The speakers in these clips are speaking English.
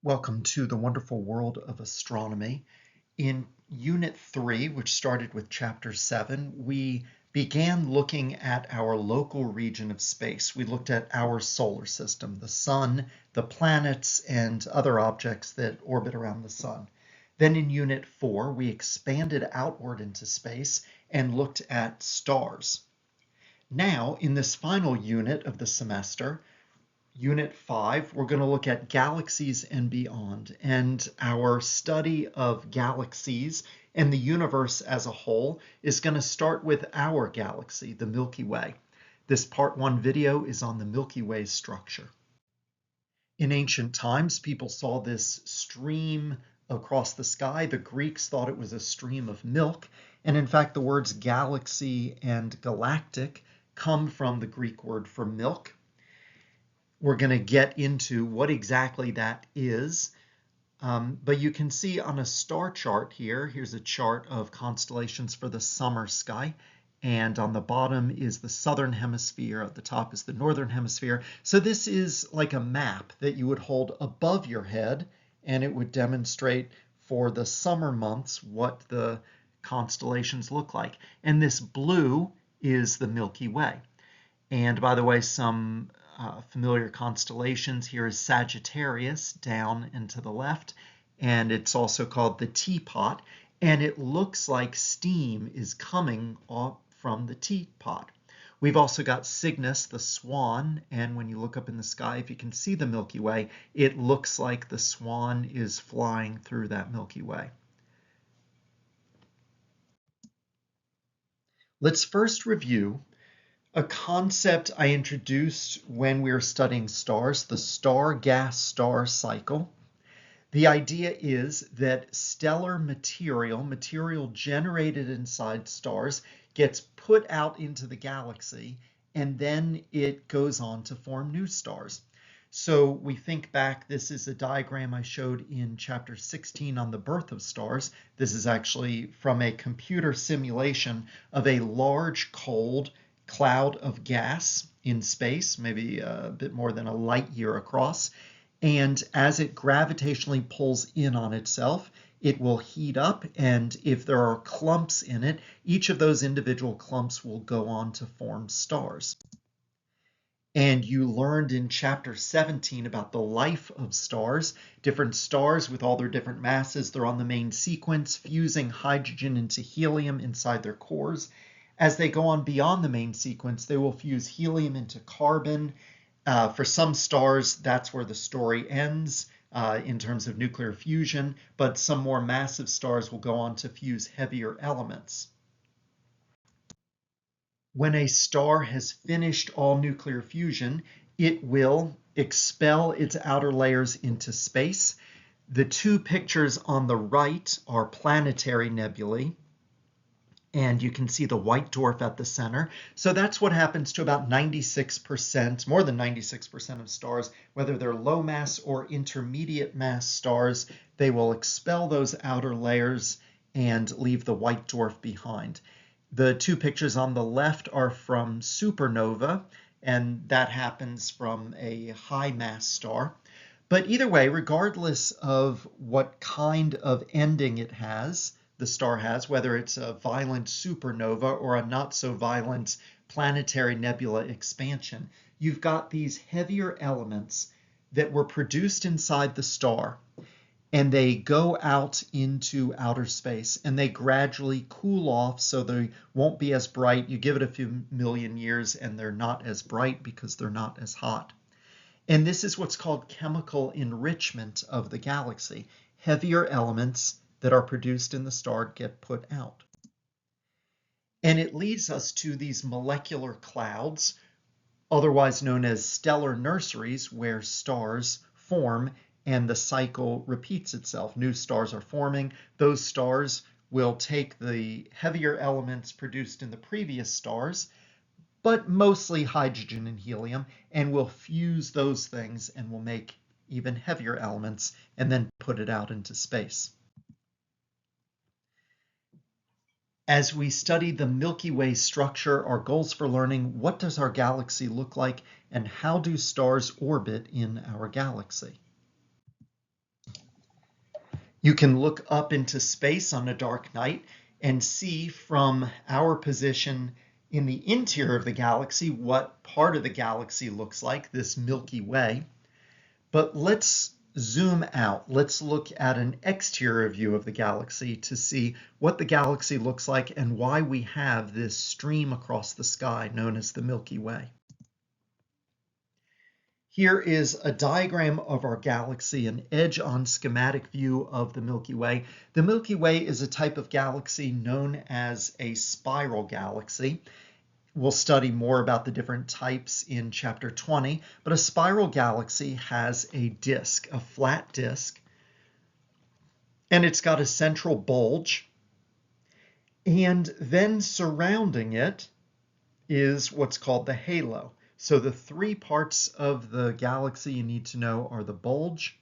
Welcome to the wonderful world of astronomy. In Unit 3, which started with Chapter 7, we began looking at our local region of space. We looked at our solar system, the sun, the planets, and other objects that orbit around the sun. Then in Unit 4, we expanded outward into space and looked at stars. Now, in this final unit of the semester, Unit 5, we're going to look at galaxies and beyond, and our study of galaxies and the universe as a whole is going to start with our galaxy, the Milky Way. This Part 1 video is on the Milky Way structure. In ancient times, people saw this stream across the sky. The Greeks thought it was a stream of milk, and in fact, the words galaxy and galactic come from the Greek word for milk. We're going to get into what exactly that is. But you can see on a star chart here, here's a chart of constellations for the summer sky. And on the bottom is the southern hemisphere, at the top is the northern hemisphere. So this is like a map that you would hold above your head, and it would demonstrate for the summer months what the constellations look like. And this blue is the Milky Way. And by the way, some familiar constellations here is Sagittarius down and to the left, and it's also called the teapot, and it looks like steam is coming off from the teapot. We've also got Cygnus, the swan, and when you look up in the sky, if you can see the Milky Way, it looks like the swan is flying through that Milky Way. Let's first review a concept I introduced when we were studying stars, the star-gas-star cycle. The idea is that stellar material generated inside stars, gets put out into the galaxy, and then it goes on to form new stars. So we think back, this is a diagram I showed in Chapter 16 on the birth of stars. This is actually from a computer simulation of a large, cold cloud of gas in space, maybe a bit more than a light year across. And as it gravitationally pulls in on itself, it will heat up. And if there are clumps in it, each of those individual clumps will go on to form stars. And you learned in Chapter 17 about the life of stars. Different stars with all their different masses, they're on the main sequence, fusing hydrogen into helium inside their cores. As they go on beyond the main sequence, they will fuse helium into carbon. For some stars, that's where the story ends in terms of nuclear fusion, but some more massive stars will go on to fuse heavier elements. When a star has finished all nuclear fusion, it will expel its outer layers into space. The two pictures on the right are planetary nebulae, and you can see the white dwarf at the center. So that's what happens to about 96%, more than 96% of stars, whether they're low mass or intermediate mass stars, they will expel those outer layers and leave the white dwarf behind. The two pictures on the left are from supernova, and that happens from a high mass star. But either way, regardless of what kind of ending it has, the star has, whether it's a violent supernova or a not so violent planetary nebula expansion, you've got these heavier elements that were produced inside the star, and they go out into outer space and they gradually cool off so they won't be as bright. You give it a few million years and they're not as bright because they're not as hot. And this is what's called chemical enrichment of the galaxy. Heavier elements that are produced in the star get put out. And it leads us to these molecular clouds, otherwise known as stellar nurseries, where stars form and the cycle repeats itself. New stars are forming. Those stars will take the heavier elements produced in the previous stars, but mostly hydrogen and helium, and will fuse those things and will make even heavier elements and then put it out into space. As we study the Milky Way structure, our goals for learning: what does our galaxy look like and how do stars orbit in our galaxy? You can look up into space on a dark night and see from our position in the interior of the galaxy what part of the galaxy looks like, this Milky Way. But let's zoom out. Let's look at an exterior view of the galaxy to see what the galaxy looks like and why we have this stream across the sky known as the Milky Way. Here is a diagram of our galaxy, an edge-on schematic view of the Milky Way. The Milky Way is a type of galaxy known as a spiral galaxy. We'll study more about the different types in chapter 20, but a spiral galaxy has a disk, a flat disk, and it's got a central bulge, and then surrounding it is what's called the halo. So the three parts of the galaxy you need to know are the bulge,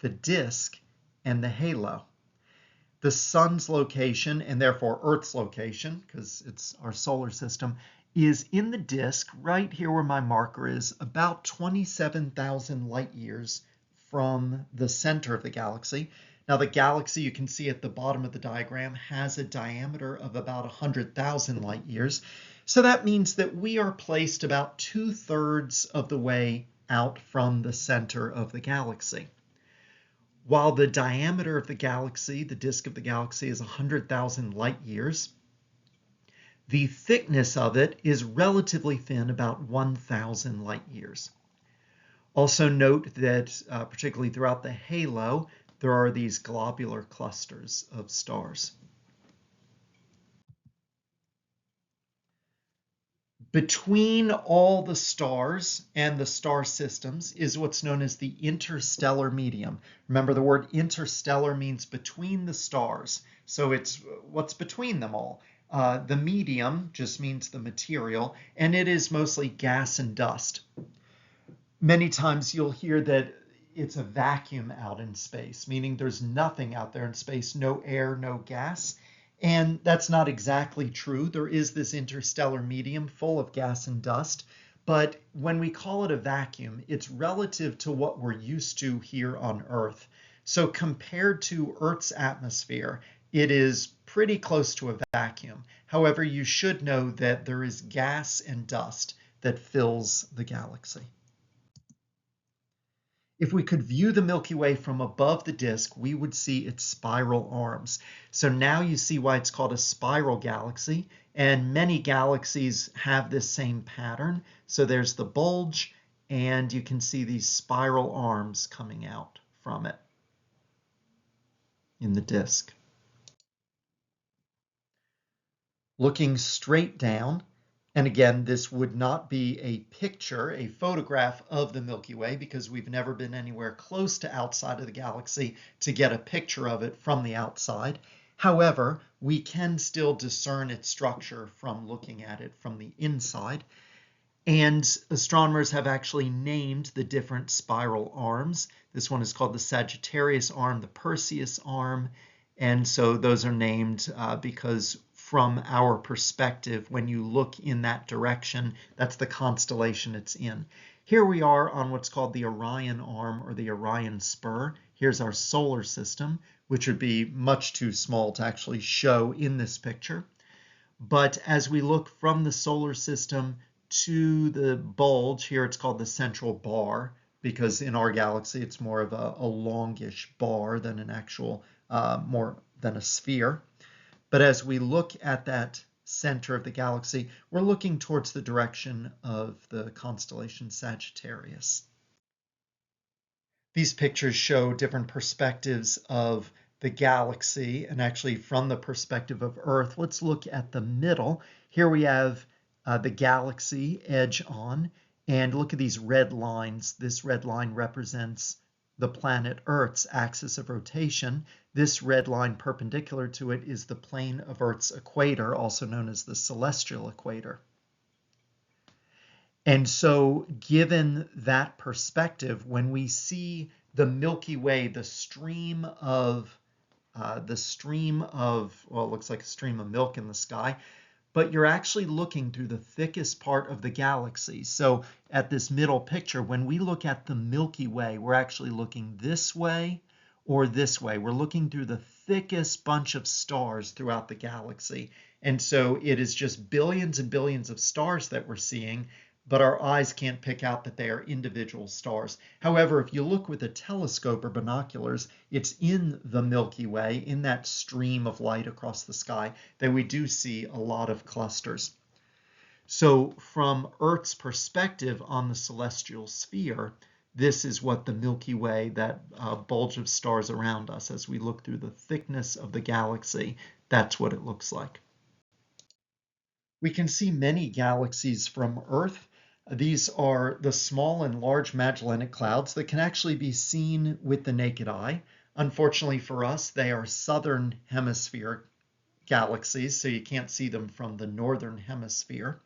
the disk, and the halo. The sun's location, and therefore Earth's location, because it's our solar system, is in the disk, right here where my marker is, about 27,000 light years from the center of the galaxy. Now the galaxy, you can see at the bottom of the diagram, has a diameter of about 100,000 light years. So that means that we are placed about 2/3 of the way out from the center of the galaxy. While the diameter of the galaxy, the disk of the galaxy, is 100,000 light years, the thickness of it is relatively thin, about 1,000 light years. Also note that, particularly throughout the halo, there are these globular clusters of stars. Between all the stars and the star systems is what's known as the interstellar medium. Remember, the word interstellar means between the stars. So it's what's between them all. The medium just means the material, and it is mostly gas and dust. Many times you'll hear that it's a vacuum out in space, meaning there's nothing out there in space, no air, no gas. And that's not exactly true. There is this interstellar medium full of gas and dust, but when we call it a vacuum, it's relative to what we're used to here on Earth. So compared to Earth's atmosphere, it is pretty close to a vacuum. However, you should know that there is gas and dust that fills the galaxy. If we could view the Milky Way from above the disk, we would see its spiral arms. So now you see why it's called a spiral galaxy, and many galaxies have this same pattern. So there's the bulge, and you can see these spiral arms coming out from it in the disk. Looking straight down, and again, this would not be a picture, a photograph of the Milky Way, because we've never been anywhere close to outside of the galaxy to get a picture of it from the outside. However, we can still discern its structure from looking at it from the inside. And astronomers have actually named the different spiral arms. This one is called the Sagittarius arm, the Perseus arm. And so those are named because from our perspective, when you look in that direction, that's the constellation it's in. Here we are on what's called the Orion arm or the Orion spur. Here's our solar system, which would be much too small to actually show in this picture. But as we look from the solar system to the bulge, here it's called the central bar, because in our galaxy it's more of a longish bar than an actual, more than a sphere. But as we look at that center of the galaxy, we're looking towards the direction of the constellation Sagittarius. These pictures show different perspectives of the galaxy, and actually from the perspective of Earth. Let's look at the middle. Here we have the galaxy edge on, and look at these red lines. This red line represents the planet Earth's axis of rotation. This red line perpendicular to it is the plane of Earth's equator, also known as the celestial equator. And so given that perspective, when we see the Milky Way, the stream of, well, it looks like a stream of milk in the sky, but you're actually looking through the thickest part of the galaxy. So at this middle picture, when we look at the Milky Way, we're actually looking this way or this way. We're looking through the thickest bunch of stars throughout the galaxy. And so it is just billions and billions of stars that we're seeing, but our eyes can't pick out that they are individual stars. However, if you look with a telescope or binoculars, it's in the Milky Way, in that stream of light across the sky, that we do see a lot of clusters. So from Earth's perspective on the celestial sphere, this is what the Milky Way, that bulge of stars around us, as we look through the thickness of the galaxy, that's what it looks like. We can see many galaxies from Earth. These are the small and large Magellanic Clouds that can actually be seen with the naked eye. Unfortunately for us, they are southern hemisphere galaxies, so you can't see them from the northern hemisphere.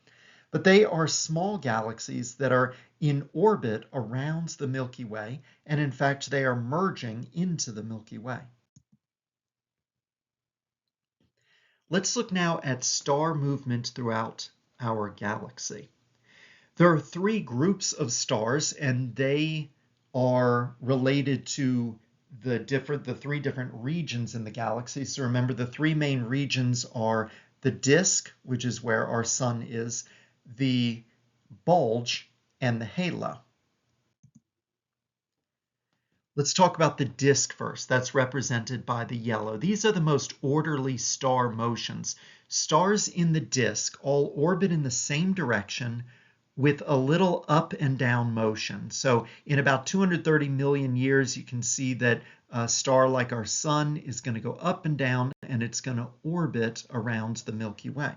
But they are small galaxies that are in orbit around the Milky Way, and in fact, they are merging into the Milky Way. Let's look now at star movement throughout our galaxy. There are three groups of stars, and they are related to the three different regions in the galaxy. So remember, the three main regions are the disk, which is where our sun is, the bulge, and the halo. Let's talk about the disk first. That's represented by the yellow. These are the most orderly star motions. Stars in the disk all orbit in the same direction with a little up and down motion. So in about 230 million years, you can see that a star like our sun is going to go up and down, and it's going to orbit around the Milky Way.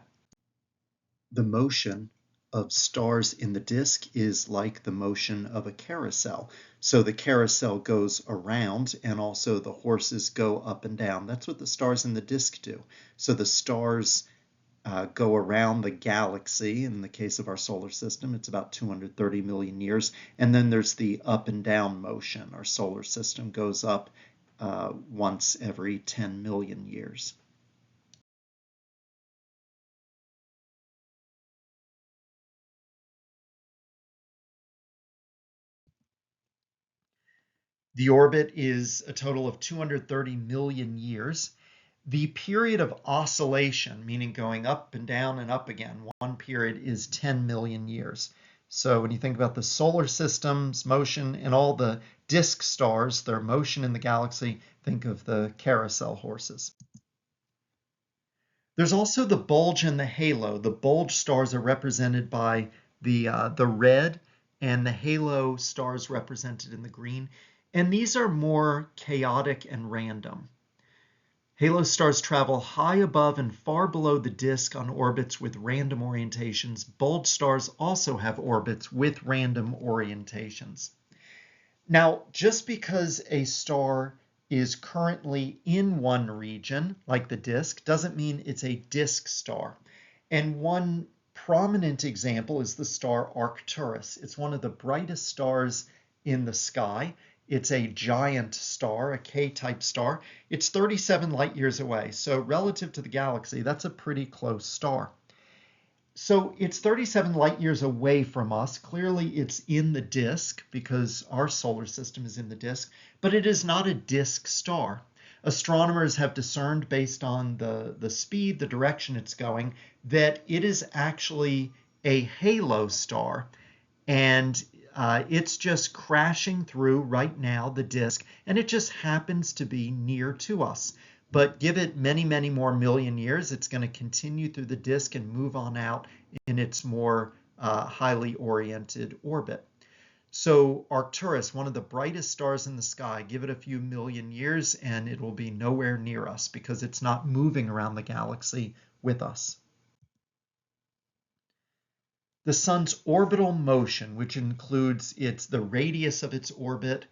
The motion of stars in the disk is like the motion of a carousel. So the carousel goes around, and also the horses go up and down. That's what the stars in the disk do. So the stars go around the galaxy. In the case of our solar system, it's about 230 million years. And then there's the up and down motion. Our solar system goes up once every 10 million years. The orbit is a total of 230 million years. The period of oscillation, meaning going up and down and up again, one period is 10 million years. So when you think about the solar system's motion and all the disk stars, their motion in the galaxy, think of the carousel horses. There's also the bulge and the halo. The bulge stars are represented by the red, and the halo stars represented in the green. And these are more chaotic and random. Halo stars travel high above and far below the disk on orbits with random orientations. Bulge stars also have orbits with random orientations. Now, just because a star is currently in one region, like the disk, doesn't mean it's a disk star. And one prominent example is the star Arcturus. It's one of the brightest stars in the sky. It's a giant star, a K-type star. It's 37 light years away. So relative to the galaxy, that's a pretty close star. So it's 37 light years away from us. Clearly it's in the disk because our solar system is in the disk, but it is not a disk star. Astronomers have discerned, based on the speed, the direction it's going, that it is actually a halo star. And it's just crashing through right now the disk, and it just happens to be near to us. But give it many, many more million years, it's going to continue through the disk and move on out in its more highly oriented orbit. So Arcturus, one of the brightest stars in the sky, give it a few million years and it will be nowhere near us because it's not moving around the galaxy with us. The sun's orbital motion, which includes the radius of its orbit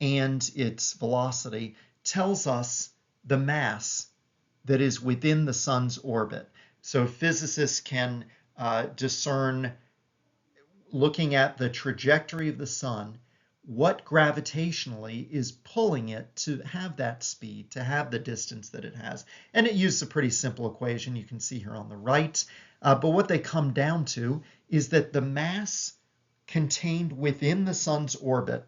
and its velocity, tells us the mass that is within the sun's orbit. So physicists can discern, looking at the trajectory of the sun, what gravitationally is pulling it to have that speed, to have the distance that it has. And it uses a pretty simple equation you can see here on the right. But what they come down to is that the mass contained within the sun's orbit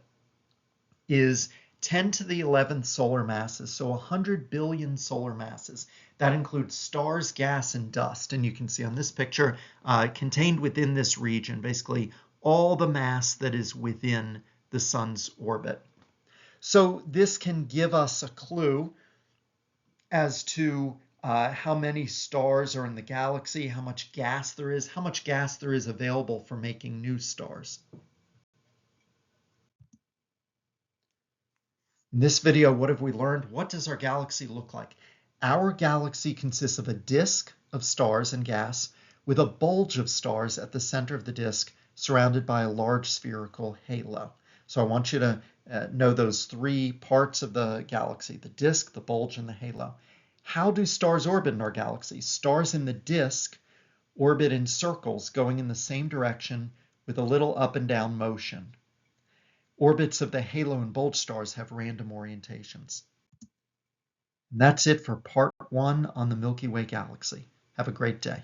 is 10 to the 11th solar masses, so 100 billion solar masses. That includes stars, gas, and dust. And you can see on this picture, contained within this region, basically all the mass that is within the sun's orbit. So this can give us a clue as to how many stars are in the galaxy, how much gas there is available for making new stars. In this video, what have we learned? What does our galaxy look like? Our galaxy consists of a disk of stars and gas with a bulge of stars at the center of the disk surrounded by a large spherical halo. So I want you to know those three parts of the galaxy: the disk, the bulge, and the halo. How do stars orbit in our galaxy? Stars in the disk orbit in circles going in the same direction with a little up and down motion. Orbits of the halo and bulge stars have random orientations. And that's it for part 1 on the Milky Way galaxy. Have a great day.